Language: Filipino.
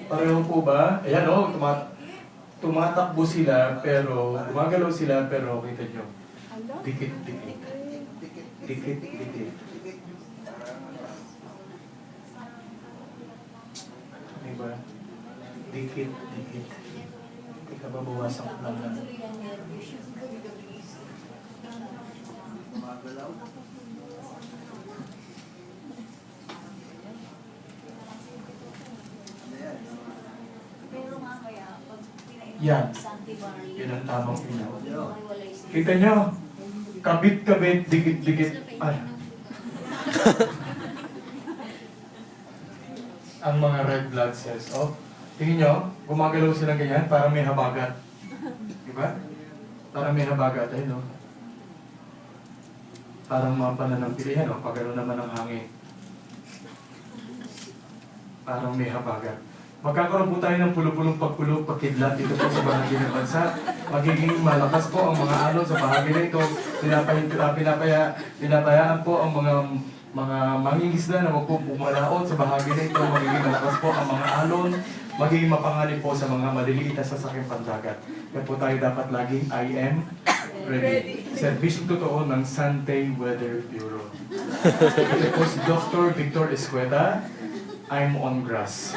Pareho po ba? Ayan o, tumatakbo sila, pero gumagalaw sila, pero kita nyo. Dikit-dikit. Dikit-dikit. Diba? Dikit-dikit. Hindi ka ba bawasan ko lang lang? Pero mamaya, pag Yan. Yan ang tamang ilaw. Kita nyo? Kabit-kabit, dikit-dikit. Ay. Ang mga red blood cells. Oh, tingin nyo, gumagalaw sila ganyan para may habagat. Diba? Para may habagat. Ayun, no? Parang mga pananampilihan, no? Pag ano naman ang hangin. Parang may habagat. Magkakaroon po tayo ng pulo-pulong pagkidlat dito po sa bahagi ng bansa. Magiging malakas po ang mga alon sa bahagi na ito. Pinabayaan po ang mga mangingisda na magpupumalaot sa bahagi na ito. Magiging malakas po ang mga alon. Magiging mapanganib po sa mga maliliit na sasakyang pandagat. Kaya po tayo dapat laging I am ready. Serbisyong totoo ng Santay Weather Bureau. Ito po si Dr. Victor Escueta. I'm on grass.